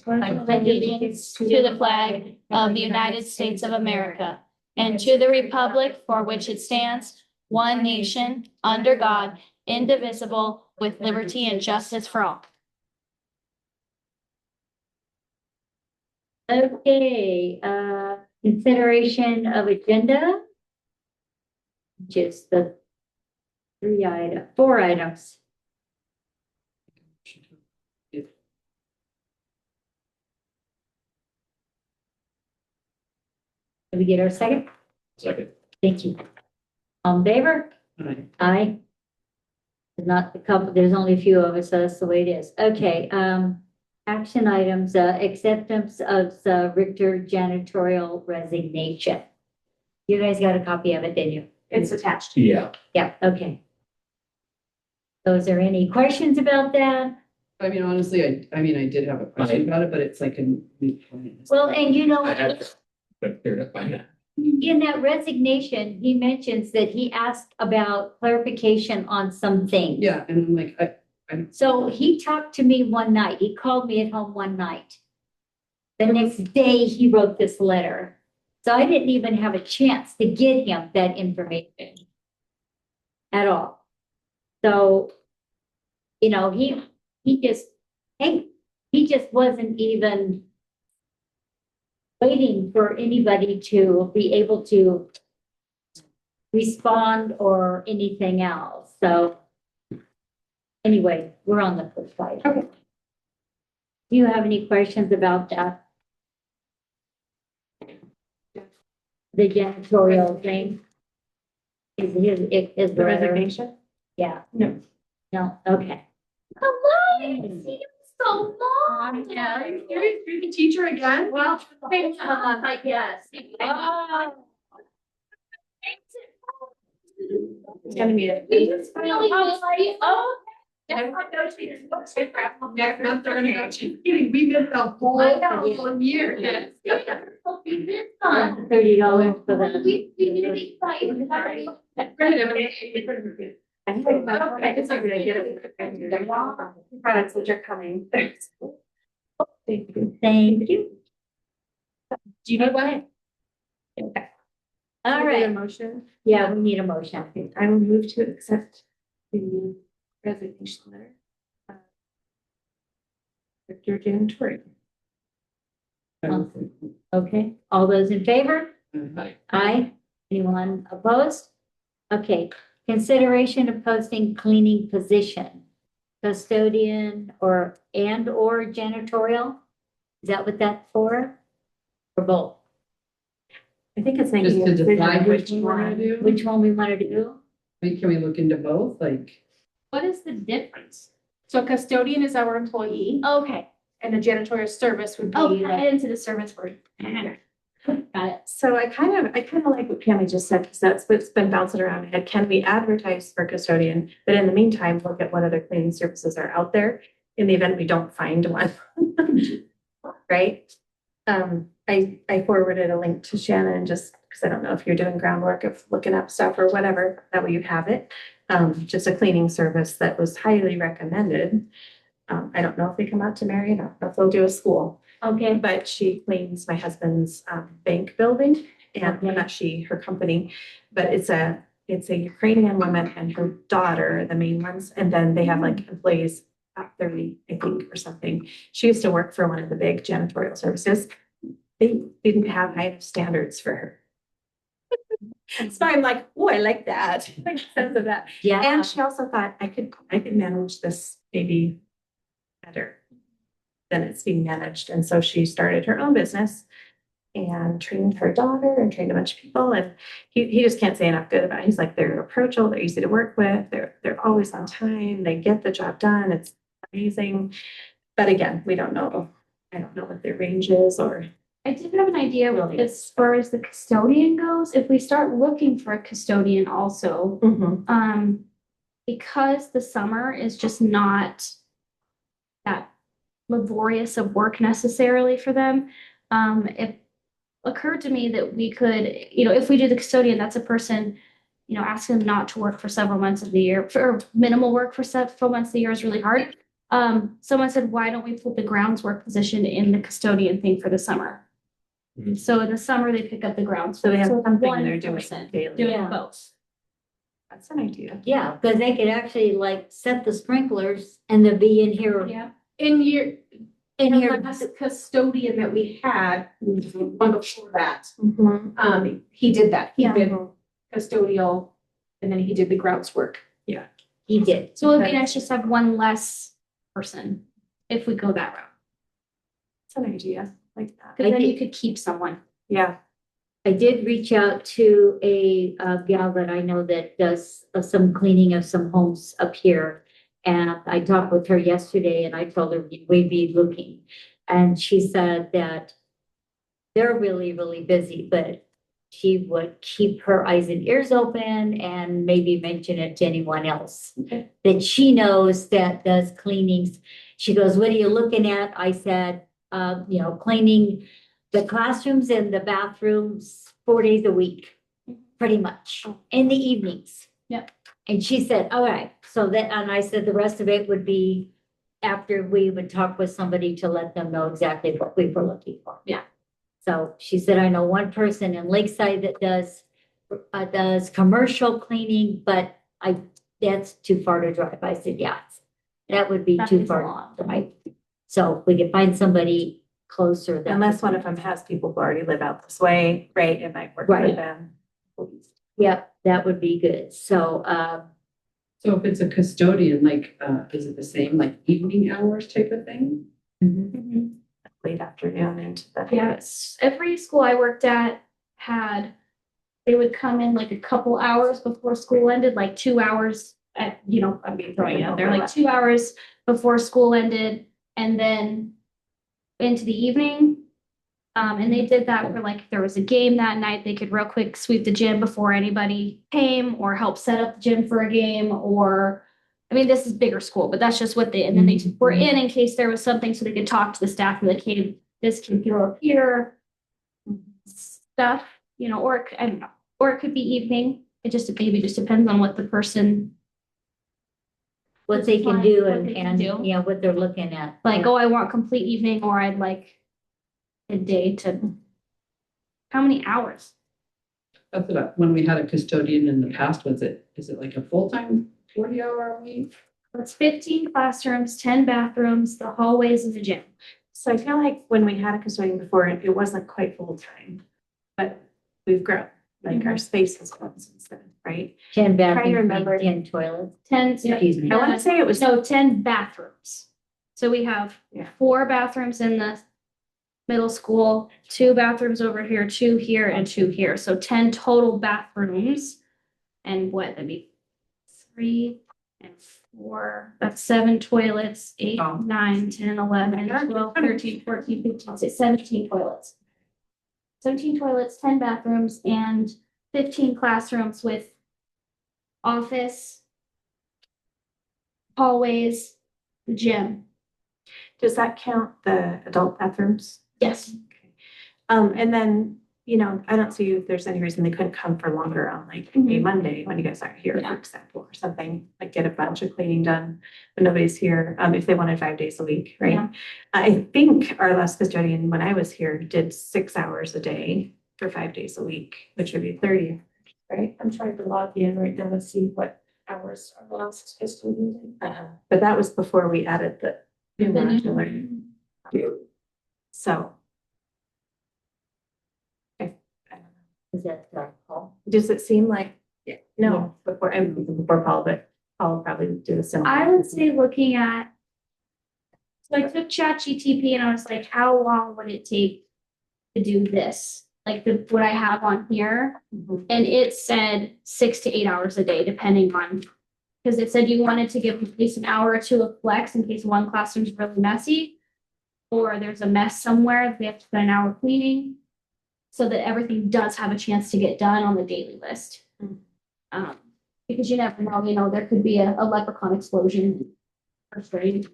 I pledge allegiance to the flag of the United States of America and to the republic for which it stands, one nation, under God, indivisible, with liberty and justice for all. Okay, consideration of agenda. Just the four items. Did we get our second? Second. Thank you. All in favor? Aye. Not the couple, there's only a few of us, so that's the way it is. Okay, action items, acceptance of the Richter janitorial resignation. You guys got a copy of it, didn't you? It's attached. Yeah. Yeah, okay. So is there any questions about that? I mean, honestly, I did have a question about it, but it's like a. Well, and you know, I had but cleared up by now. in that resignation, he mentions that he asked about clarification on some things. Yeah, and I'm like, So he talked to me one night. He called me at home one night. The next day, he wrote this letter. So I didn't even have a chance to get him that information at all. So, you know, he just wasn't even waiting for anybody to be able to respond or anything else. So anyway, we're on the flip side. Okay. Do you have any questions about that? The janitorial thing? Is the the resignation? Yeah. No. No, okay. Hello, I haven't seen you so long. Yeah. You're the teacher again? Well, I guess. Oh. It's gonna be a. Next month, they're gonna go to, we missed the whole year. Yes. $30 for that. It's like they get it. Products which are coming. Thank you. Thank you. Do you know what? All A right. motion. Yeah, we need a motion. I will move to accept the resignation letter. Victor Janitorial. Okay, all those in favor? Aye. Aye. Anyone opposed? Okay, consideration of posting cleaning position, custodian or janitorial? Is that what that's for? Or both? I think it's Just to decide which one. one to do? Which one we want to do? I mean, can we look into both? Like, What is the difference? So custodian is our employee Okay, and the janitorial service would be. okay, like- I into the service word. Got it. So I kind of like what Pammy just said, because that's what's been bouncing around my head. Can we advertise for custodian? But in the meantime, look at what other cleaning services are out there in the event we don't find one. Right? I forwarded a link to Shannon just because I don't know if you're doing groundwork of looking up stuff or whatever. That way you have it. Just a cleaning service that was highly recommended. I don't know if they come out to Marion. I don't know if they'll do a school. Okay, But she cleans my husband's bank building and Okay. not she, her company. But it's a Ukrainian woman and her daughter, are the main ones. And then they have like employees up 30, I think, or something. She used to work for one of the big janitorial services. They didn't have high enough standards for her. So I'm like, oh, I like that. I like the sense of that. yeah. And she also thought I could manage this maybe better than it's being managed. And so she started her own business and trained her daughter and trained a bunch of people. And he just can't say enough good about it. He's like, they're approachable, they're easy to work with, they're always on time, they get the job done. It's amazing. But again, we don't know. I don't know what their range is or. I did have an idea Really? as far as the custodian goes. If we start looking for a custodian also, because the summer is just not that laborious of work necessarily for them. It occurred to me that we could, if we do the custodian, that's a person, ask them not to work for several months of the year, or minimal work for several months of the year is really hard. Someone said, why don't we put the grounds work position in the custodian thing for the summer? Mhm. So in the summer, they pick up the grounds. So they have something one they're doing person daily. Doing Yeah. both. That's an idea. Yeah, because they could actually like set the sprinklers and they'll be in here, Yeah. In your, in the here. last custodian that we had, one before that, Mhm. he did that. He Yeah. did custodial, and then he did the grounds work. He did. So it would be nice just to have one less person if we go that route. That's an idea like that. Because then you could keep someone. Yeah. I did reach out to a gal that I know that does some cleaning of some homes up here. And I talked with her yesterday and I told her we'd be looking. And she said that they're really, really busy, but she would keep her eyes and ears open and maybe mention it to anyone else Okay. that she knows that does cleanings. She goes, what are you looking at? I said, cleaning the classrooms and the bathrooms 4 days a week, pretty much, in the evenings. Yep. And she said, all right, so that, and I said the rest of it would be after we would talk with somebody to let them know exactly what we were looking for. Yeah. So she said, I know one person in Lakeside that does commercial cleaning, but that's too far to drive. I said, yeah, that would be That too is a far lot. to drive. So if we could find somebody closer. that Unless would- one of them has people who already live out this way, right? It might work Right. for them. Yeah, that would be good. So, So if it's a custodian, like, is it the same, like evening hours type of thing? mhm. Late afternoon into the. Yes, every school I worked at had, they would come in like a couple hours before school ended, like 2 hours at, I mean, throwing it out there, like 2 hours before school ended, and then into the evening. And they did that for like, if there was a game that night, they could real quick sweep the gym before anybody came or help set up the gym for a game or, I mean, this is bigger school, but that's just what they, and then they were in case there was something so they could talk to the staff and the kid, this can go up here. Stuff, or I don't know, or it could be evening. It just maybe just depends on what the person, What they can do What and, they can and, do. yeah, what they're looking at. like, oh, I want complete evening or I'd like a day to, how many hours? That's about, when we had a custodian in the past, is it like a full-time 40-hour a week? It's 15 classrooms, 10 bathrooms, the hallways and the gym. So I feel like when we had a custodian before, it wasn't quite full time, but we've grown, like our space has grown since then, right? 10 Trying to bathrooms, remember. 10 toilets. 10, Excuse me. I want to say it was. no, 10 bathrooms. So we have Yeah. 4 bathrooms in the middle school, 2 bathrooms over here, 2 here and 2 here. So 10 total bathrooms. And what, that'd be 3 and 4, that's 7 toilets, 8, Oh. 9, 10, 11, 12, 13, 14, 15, 16, 17 toilets. 17 toilets, 10 bathrooms, and 15 classrooms with office, hallways, the gym. Does that count the adult bathrooms? Yes. And then, I don't see if there's any reason they couldn't come for longer on like a Mhm. Monday when you guys aren't here, Yeah. for example, or something, like get a bunch of cleaning done when nobody's here, if they wanted 5 days a week, right? Yeah. I think our last custodian, when I was here, did 6 hours a day for 5 days a week, which would be 30, right? I'm trying to log in right now to see what hours our last custodian did. But that was before we added the new The new- modular. So. I don't know. Is that Paul? Does it seem like? Yeah. No, before Paul, but Paul will probably do the same. I would say looking at, so I took ChatGPT and I was like, how long would it take to do this? Like what I have on here, Mhm. and it said 6 to 8 hours a day, depending on, because it said you wanted to give at least an hour or two of flex in case one classroom's really messy, or there's a mess somewhere, they have to spend an hour cleaning, so that everything does have a chance to get done on the daily list. Mm. Because you never know, there could be a leprechaun explosion. Or straight,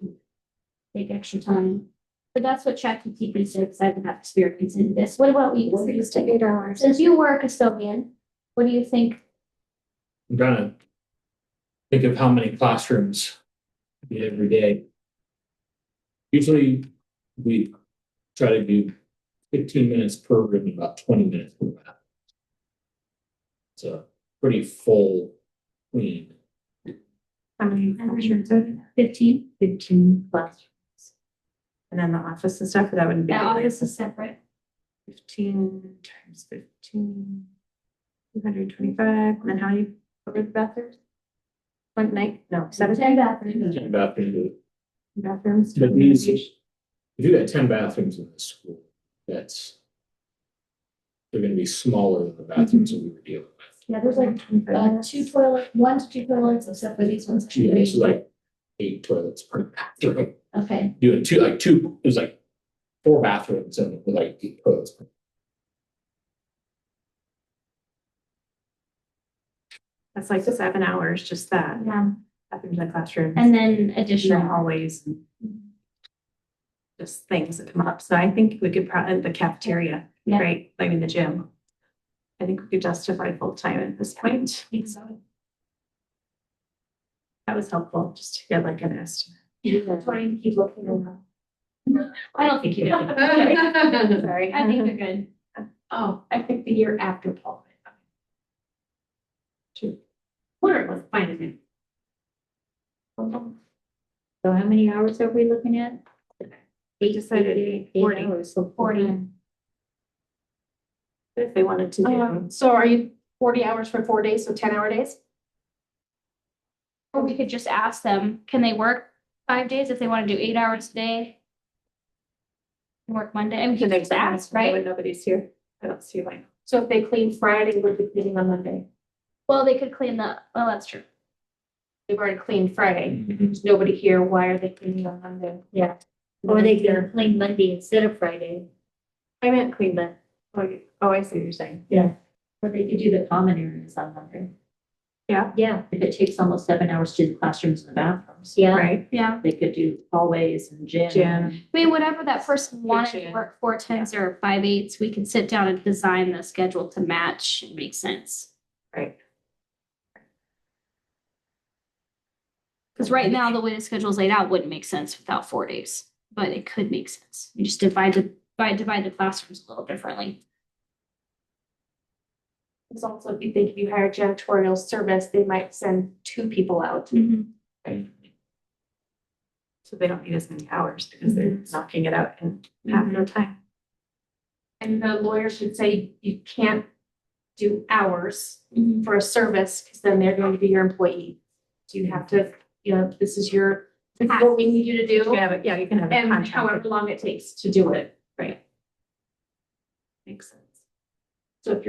take extra time. But that's what ChatGPT said, because I haven't had experience in this. What about you? 6 to 8 hours. Since you were a custodian, what do you think? I'm trying to think of how many classrooms be every day. Usually we try to do 15 minutes per room, about 20 minutes per bath. It's a pretty full clean. How many classrooms are there? 15. 15 classrooms. And then the office and stuff, that wouldn't be. That office is separate. 15 times 15. 225, and then how many over the bathrooms? One night, no, 10 bathrooms. 10 bathrooms. bathrooms. But these, if you got 10 bathrooms in the school, they're gonna be smaller than the bathrooms that we were dealing with. Yeah, there's like 1 to 2 toilets, except for these ones. Yeah, it's like 8 toilets per bathroom. Okay. Doing two, it was like 4 bathrooms and with like 8 toilets. That's like 7 hours, just that. Yeah. Bathrooms and classrooms. And then additional additional. hallways. And just things that come up. So I think we could probably, the cafeteria, Yeah. right? I mean, the gym. I think we could justify full time at this point. I think so. That was helpful, just to get like an estimate. Trying to keep looking around. I don't think you do. Sorry. I think you're good. Oh, I think the year after Paul. Wonder it was fine in it. So how many hours are we looking at? We decided 8 40. hours, so 40. If they wanted to do. So are you 40 hours for 4 days, so 10-hour days? Or we could just ask them, can they work 5 days if they want to do 8 hours a day? Work Monday, I mean, The you next just ask, When right? nobody's here. I don't see why. So if they clean Friday, we'll be cleaning on Monday. Well, they could clean the, well, that's true. They've already cleaned Friday. Mhm. There's nobody here. Why are they cleaning on Monday? Yeah. Or they can clean Monday instead of Friday. I meant clean the, oh, I see what you're saying. Or they could do the common areas on Monday. Yeah. Yeah. If it takes almost 7 hours to do the classrooms and the bathrooms. Yeah. Right, Yeah. They could do hallways and gym. Jen. I mean, whatever that person wanted to Kitchen. work 4 10s or 5 8s, we can sit down and design the schedule to match and make sense. Right. Because right now, the way the schedule is laid out wouldn't make sense without 4 days, but it could make sense. You just divide the classrooms a little differently. It's also, if you think if you hire janitorial service, they might send 2 people out. So they don't need as many hours because they're knocking it out in half their time. And the lawyer should say you can't do hours for a service because then they're going to be your employee. So you have to, this is what we need you to You do can have it, yeah, you can have a and contract. however long it takes to do it. Right. Makes sense. So if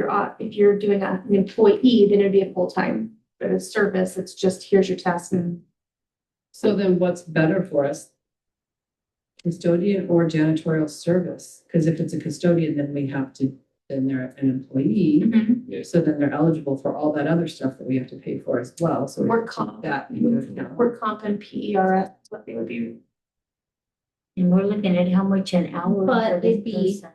you're doing an employee, then it'd be a full-time. But a service, it's just here's your task and So then what's better for us? Custodian or janitorial service? Because if it's a custodian, then they're an employee. So then they're eligible for all that other stuff that we have to pay for as well. So we Work keep comp. that. work comp and PERS, what they would be. And we're looking at how much an hour. But for this it'd be- person.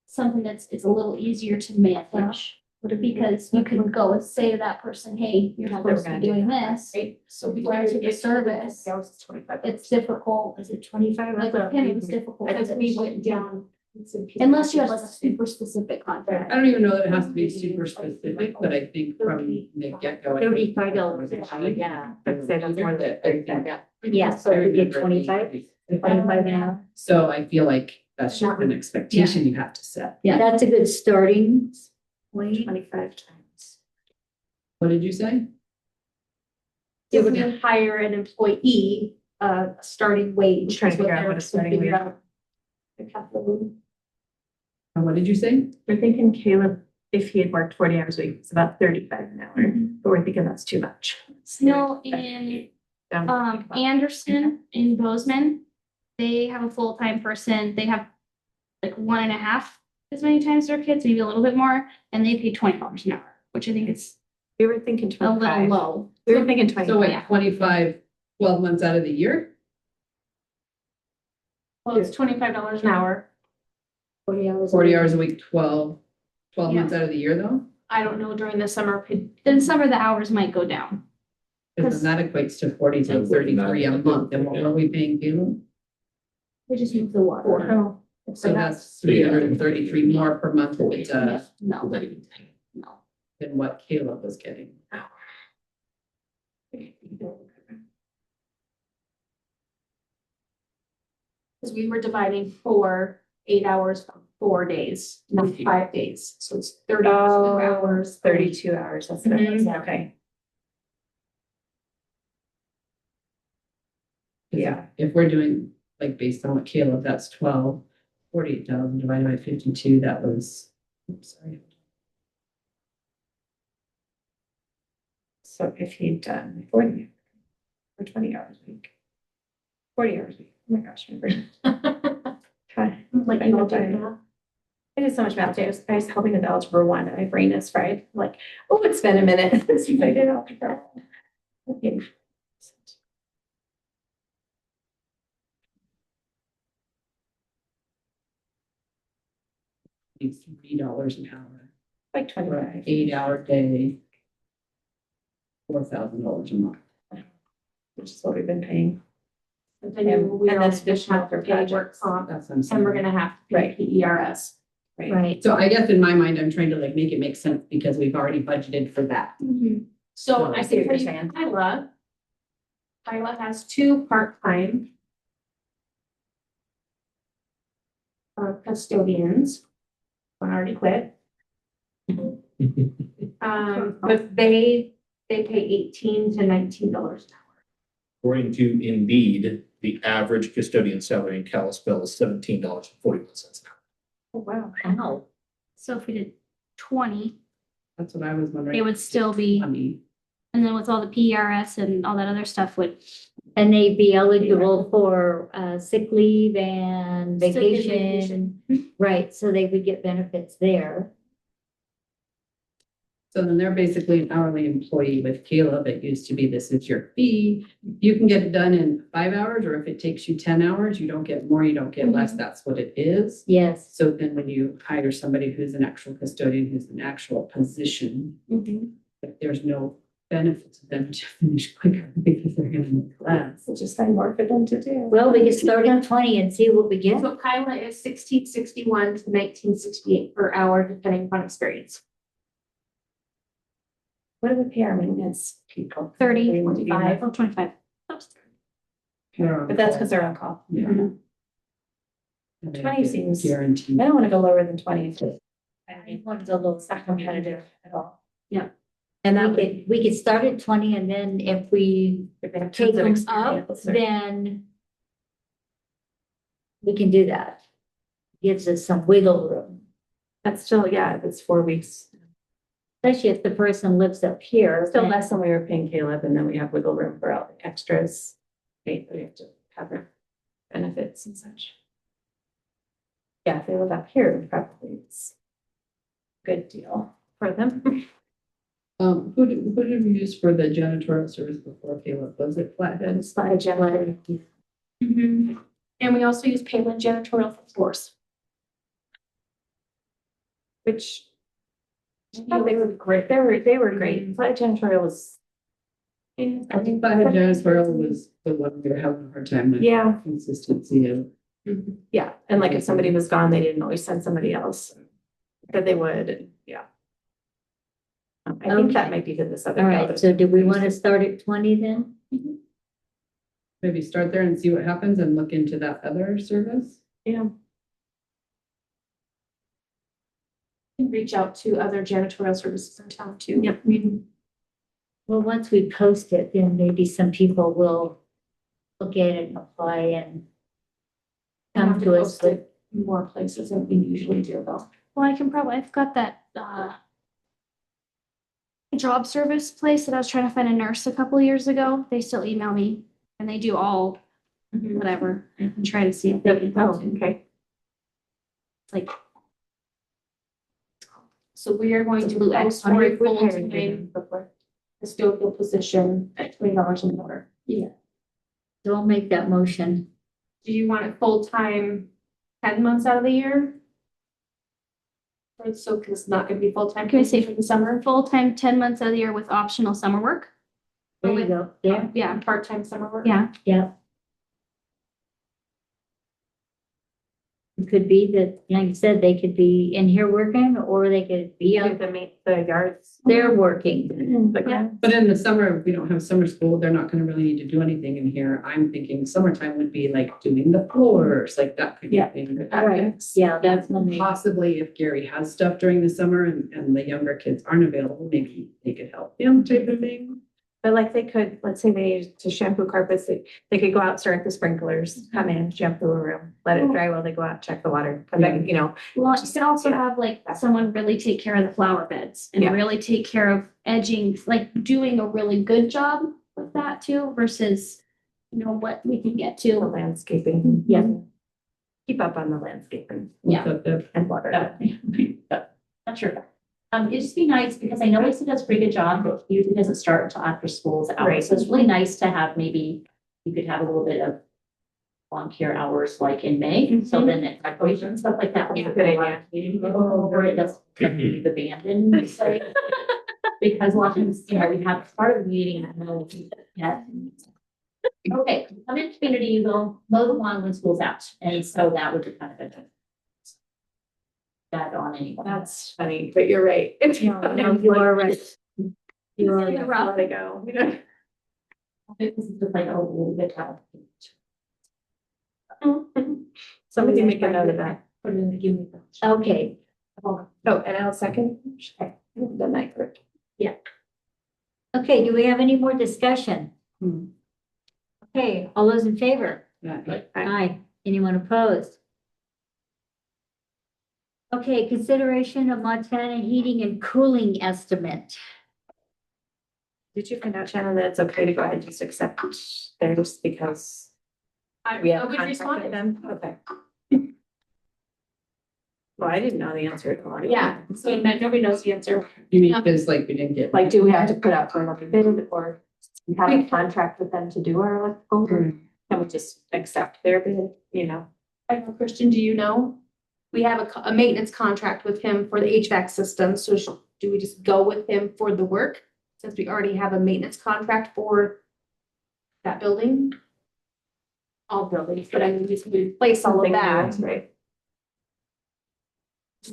Something it's a little easier to manage. Because you can go and say to that person, hey, you're How they're supposed to gonna be do doing that, this. Right, so we Whereas with the service, Hours is 25. It's difficult. Is it 25? Like with him, it was difficult. Because we went down. Unless you have like a super specific I contract. don't even know that it has to be super specific, but I think from the get-go. $35 an hour, yeah. I'd say that's more than 35, yeah. Yeah, so it'd be 25, 25 an hour. So I feel like that's just an expectation you have to set. Yeah. That's a good starting point. 25 times. What did you say? If we hire an employee, starting wage. I'm trying to is what figure out they're what a starting figure wage- out. The capital. And what did you say? We're thinking Caleb, if he had worked 40 hours a week, it's about 35 an hour, but we're thinking that's too much. No, in Down. Anderson in Bozeman, they have a full-time person. They have like 1.5 as many times their kids, maybe a little bit more, and they pay $20 an hour, which I think is We were thinking a little 25. low. We were thinking So 25. wait, 25, 12 months out of the year? Well, it's $25 an hour. 40 hours. 40 hours a week, 12 Yeah. months out of the year though? I don't know during the summer. In summer, the hours might go down. Because then that equates to 40 That to would 33 a not- month. And what were we paying Caleb? We just moved the water. Oh. So that's 333 more per month than No, Not even 10. no. what Caleb was getting. Because we were dividing 8 hours from 4 days, not 5 days. So it's 32 hours. 32 hours, that's what it was, okay. Yeah. If we're doing, like, based on what Caleb, that's 48,000 divided by 52, that was, oops, sorry. So if he'd done 40 or 20 hours a week. 40 hours a week, oh my gosh, my brain. God, Like, I know I'll do that. that. I did so much math today. I was helping with algebra 1 and my brain is fried. I'm like, oh, it's been a minute since I did algebra. Okay. It's $3 an hour Like for 25. an 8-hour day. $4,000 a month. Which is what we've been paying. But then we And are that's additional for pay work projects. comp, That's what I'm and we're saying. gonna have to pay Right. PERS. Right. So I guess in my mind, I'm trying to like make it make sense because we've already budgeted for that. So No, I I see can what tell you're you, saying. Kyla has 2 part-time custodians. One already quit. But they pay $18 to $19 an hour. According to Indeed, the average custodian salary in Kalispell is $17.41 an hour. Oh, wow. Wow. So if we did 20, That's what I was wondering. it would still be, Money. and then with all the PRS and all that other stuff would. And they'd be eligible for sick leave and Sick and vacation. Right, so they would get benefits there. So then they're basically an hourly employee with Caleb. It used to be, this is your fee. You can get it done in 5 hours, or if it takes you 10 hours, you don't get more, you don't get less. That's what it is. Yes. So then when you hire somebody who's an actual custodian, who's an actual position, if there's no benefit to them to finish quicker because they're gonna make less. We'll just find more for them to do. Well, we can start at 20 and see what we get. So Kyla is 1661 to 1968 per hour, depending upon experience. What do we pay our maintenance people? 30, 25. 25. But that's because they're on call. Yeah. And they 20 get seems- guaranteed. I don't want to go lower than 20. because I think one's a little It's not competitive at all. Yeah. And that would, We could start at 20 and then if we if they have take tons of them up, experience, or- then we can do that. Gives us some wiggle room, that's still, yeah, that's 4 weeks. especially if the person lives up here. Still then- less than we were paying Caleb, and then we have wiggle room for all the extras. Right, that we have to cover benefits and such. Yeah, if they live up here, probably it's a good deal for them. Who did we use for the janitorial service before Caleb? Was it Flathead? It's not a generator. And we also use Palin janitorial for floors. Which I thought they were great. They were great. Flight janitorial was. I think Flathead janitorial was the one we were having a hard time with. Yeah, Consistency of. yeah. And like if somebody was gone, they didn't always send somebody else. But they would, and yeah. I think that Okay. might be to this other. All gal right, that- so do we want to start at 20 then? Maybe start there and see what happens and look into that other service. Yeah. Reach out to other janitorial services in town too. Yep. Well, once we post it, then maybe some people will look at it and apply and come to us with. More places than we usually do though. Well, I've got that, job service place that I was trying to find a nurse a couple years ago. They still email me and they do all, whatever, and try to see if they can Oh, help. okay. Like, So we are going It's to Blue post X for a We've hired full-time them before. custodial position at $20 an hour. So I'll make that motion. Do you want it full-time 10 months out of the year? Or so, because it's not gonna be full-time. Can we say for the summer? full-time 10 months out of the year with optional summer work? There you go, there, Yeah, part-time summer work. Yeah. yeah. It could be that, like you said, they could be in here working, or they could be Do out the yards. there working. The ground. But in the summer, if we don't have summer school, they're not gonna really need to do anything in here. I'm thinking summertime would be like doing the floors, like that kind Yeah. of thing. Right. Yeah, that's when they, Possibly if Gary has stuff during the summer and the younger kids aren't available, maybe they could help him type of thing. But like they could, let's say they needed to shampoo carpets, they could go out, start the sprinklers, come in, shampoo a room, let it dry while they go out, check the water, come back, you know. Well, you can also have like someone really take care of the flower beds and Yeah. really take care of edging, like doing a really good job with that too versus, you know, what we can get The to. landscaping. Yeah. Keep up on the landscaping Yeah. and water. Not sure. It'd just be nice because I know Lisa does a pretty good job, but usually doesn't start until after school's out. Right. So it's really nice to have maybe, you could have a little bit of volunteer hours like in May. So then at graduation and stuff like that. Yeah, good idea. Or it doesn't leave abandoned, say. Because a lot of times, you know, we have part of the meeting and then yeah. Okay, come in community, you go mow the lawn when school's out. And so that would be kind of a that on anyone. That's funny, but you're right. no, you are right. You are It's right. rough. Let it go, you know. This is just like a little bit of. Somebody make a note of that. Put it in the give me. Okay, Oh, and I'll second. The night group. okay, do we have any more discussion? Hmm. Okay, all those in favor? Yeah. Aye. Anyone opposed? Okay, consideration of Montana heating and cooling estimate. Did you find out, Shannon, that it's okay to go ahead and just accept theirs because we have a Nobody contract with responded. them? Okay. Well, I didn't know the answer to one. Yeah, so nobody knows the answer. You mean, because like we didn't get. Like, do we have to put out for another bid or we have a contract with them to do our electrical? Or can we just accept their bid, you know? I know, Christian, do you know? We have a maintenance contract with him for the HVAC system, so do we just go with him for the work? Since we already have a maintenance contract for that building? All buildings, but I mean, just replace all of Something that. new, right?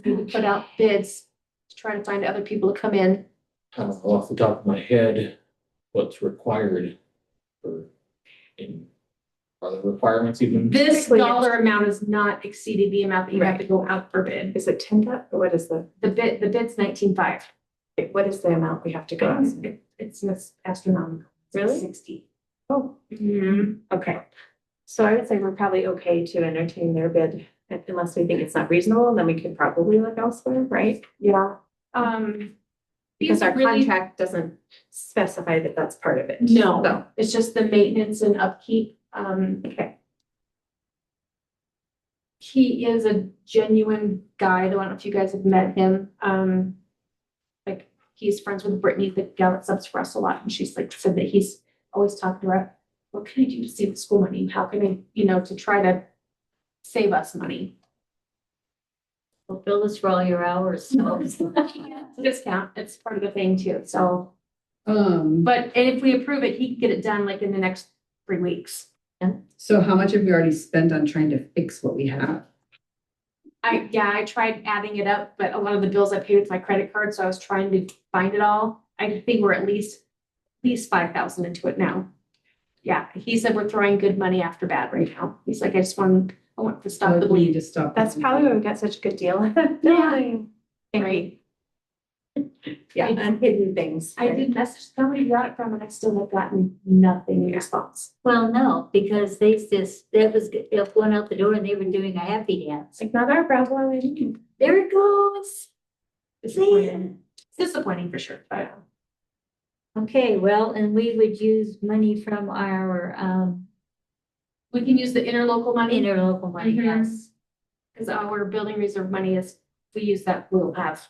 We would put out bids to try to find other people to come in. I don't know off the top of my head what's required for in, are the requirements even? This Typically, it's- dollar amount is not exceeding the amount that you have to go out for bid. Is it 10 or what is the The bid's 19.5. what is the amount we have to go out? It's astronomical. It's Really? 60. Oh, okay. So I would say we're probably okay to entertain their bid unless we think it's not reasonable, then we could probably look elsewhere, right? Yeah. Because our really- contract doesn't specify that that's part of it. No, So, it's just the maintenance and upkeep. okay. He is a genuine guy, though I don't know if you guys have met him. Like, he's friends with Brittany, the gal that subs for us a lot, and she's like said that he's always talking to her. What can I do to save the school money? How can I, to try to save us money? Well, bill us for all your hours, so. It's a discount, it's part of the thing too, so. Um, But, and if we approve it, he can get it done like in the next 3 weeks. so how much have we already spent on trying to fix what we have? I tried adding it up, but a lot of the bills I paid with my credit card, so I was trying to find it all. I think we're at least 5,000 into it now. Yeah, he said we're throwing good money after bad right now. He's like, I want to stop the Like, we need bleed. to stop. That's probably why we got such a good deal. Yeah. Right. Yeah, unhidden things. I did message somebody got it from and I still have gotten nothing in response. Well, no, because that was going out the door and they were doing a happy dance. It's like not our problem. There it goes. Disappointing. Disappointing for sure. But Okay, well, and we would use money from our, we can use the interlocal money interlocal money, Mhm. yes. because our building reserve money is, if we use that, we'll have.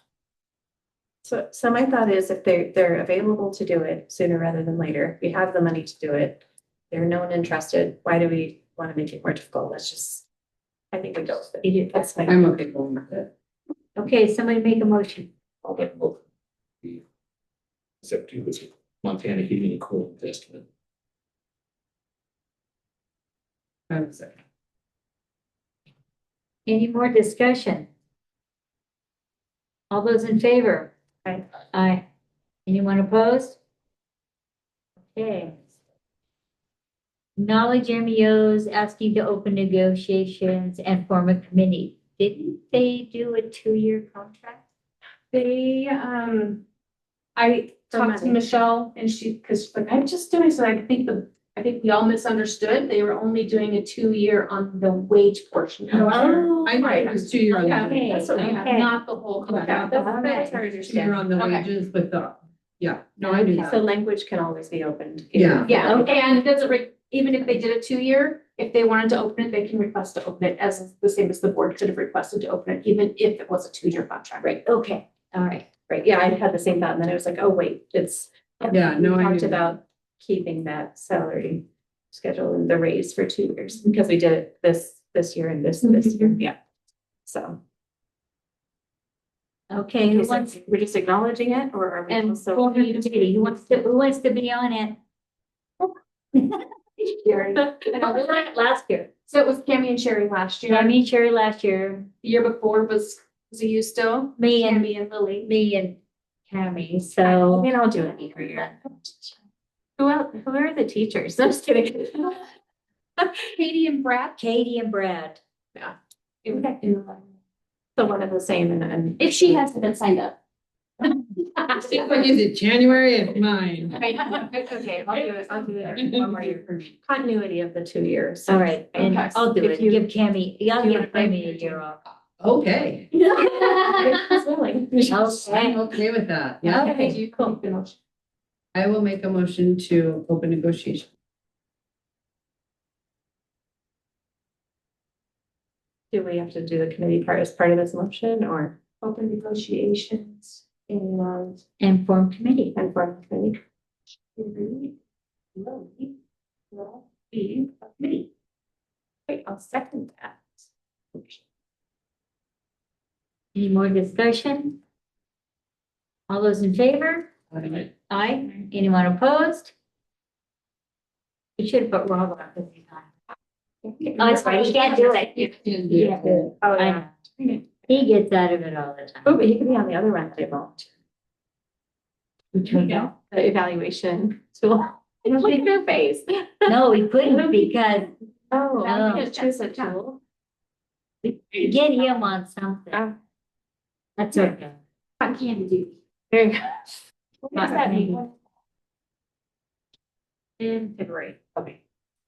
So my thought is if they're available to do it sooner rather than later, we have the money to do it. They're known and trusted. Why do we want to make it more difficult? Let's just, I think we go with it. That's my. I'm okay going with it. Okay, somebody make a motion. I'll make a motion. We accept you as Montana Heating and Cooling estimate. I would say. Any more discussion? All those in favor? Aye. Aye. Anyone opposed? Okay. Acknowledge MEOs asking to open negotiations and form a committee. Didn't they do a 2-year contract? They, I For talked to money. Michelle and she, cause like, I'm just doing, so I think we all misunderstood. They were only doing a 2-year on the wage portion. Oh, I know it was 2-year on the. Okay, That's okay, okay. not the whole contract. That's That's our 2-year understanding. on the Okay. wages with the, yeah, no, I do Okay. So that. language can always be opened. Yeah. Yeah, Okay. and it doesn't, even if they did a 2-year, if they wanted to open it, they can request to open it as the same as the board could have requested to open it, even if it was a 2-year contract. Right, okay, all right. Right, yeah, I had the same thought, and then I was like, oh, wait, it's. Yeah, no, We I talked knew. about keeping that salary schedule and the raise for 2 years, because we did it this year and this year, yeah. So. Okay, who wants, We're just acknowledging it, or are we and also? form a committee, who wants to be on it? Year. I know, we were on it last year. So it was Cammy and Sherry last year. Yeah, me, Sherry last year, The year before was it you still? me and, Cammy and Lily. me and Tammy, I so. mean, I'll do it every year. Who else, who are the teachers? I'm just kidding. Katie and Brad. Katie and Brad. So one of the same and. If she hasn't been signed up. Is it January and mine? Okay, I'll do it one more year. Continuity of the 2 years. All right, and Okay. I'll do If it, you- give Cammy, I'll do you give wanna- Cammy a year off. Okay, Who's willing? I'm okay with that, yeah. Okay, do you call the motion? I will make a motion to open negotiation. Do we have to do the committee part as part of this motion or Open negotiations and And form committee. form the committee? will be a committee. Wait, I'll second that. Any more discussion? All those in favor? Alright. Aye. Anyone opposed? We should put Rob on this time. Oh, it's fine, he can't do it. Yeah. Oh, I know. He gets out of it all the Oh, time. but you can be on the other round table. Yeah. The evaluation tool. Look at your face. No, we couldn't because Oh, No. you just choose a tool. we get him on something. Oh. That's okay. Cotton candy duty. There you go. What does that mean? In February. Okay.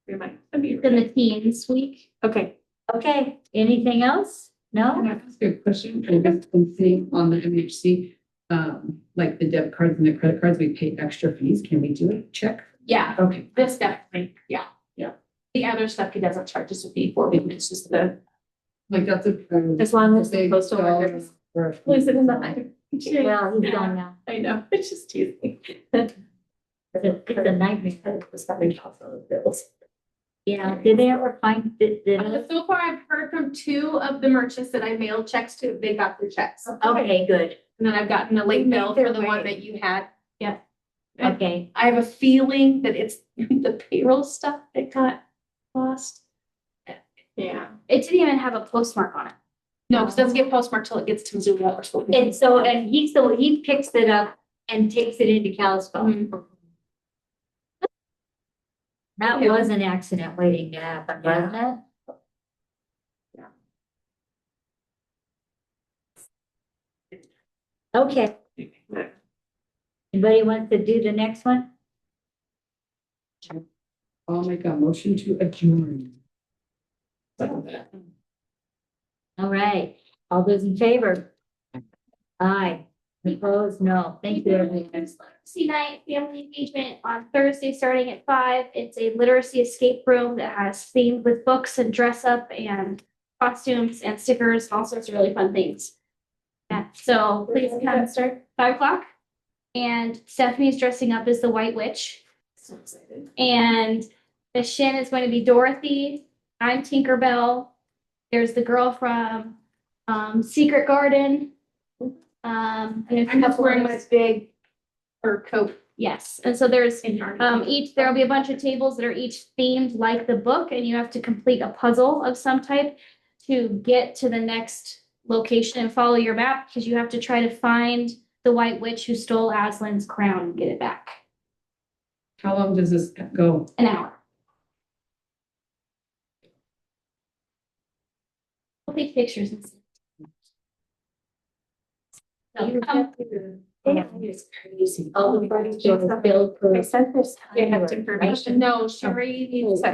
Remind. It's in the teens week. Okay. Okay, anything else? Can No? I ask you a question? I guess I'm seeing on the MHC, like the debit cards and the credit cards, we pay extra fees. Can we do a check? Yeah, Okay. this definitely, yeah. Yeah. The other stuff he doesn't charge us a fee for, it's just the. Like that's a. As long as the big postal dollar workers for a- lose it in the line. Well, he's gone now. I know, it's just teasing. It's a nightmare. Was having also bills. Yeah, did they ever find, did, So far, I've heard from 2 of the merchants that I mailed checks to, they got their checks. okay, good. And then I've gotten a late They bill made their for the one way. that you had. Okay, I have a feeling that it's the payroll stuff that got lost. Yeah. It didn't even have a postmark on it. No, because it doesn't get postmarked till it gets to Missoula or something. and so, and he picks it up and takes it into Kalispell. That was an accident waiting to happen, wasn't it? Okay, anybody wants to do the next one? I'll make a motion to adjourn. All right, all those in favor? Aye, opposed, no, thank you, everyone. Literacy night, family engagement on Thursday, starting at 5. It's a literacy escape room that has themed with books and dress up and costumes and stickers, and all sorts of really fun things. Yeah, so please come start 5 o'clock. And Stephanie's dressing up as the White Witch. So excited. And the Shin is going to be Dorothy. I'm Tinkerbell. There's the girl from Secret Garden. And a I'm just couple wearing others. my big fur coat. Yes, and so there's in our- there'll be a bunch of tables that are each themed like the book, and you have to complete a puzzle of some type to get to the next location and follow your map because you have to try to find the white witch who stole Aslan's crown and get it back. How long does this go? An hour. I'll take pictures and see. It's crazy. All the furniture is built for. I sent this. Information. No, Sherry needs to.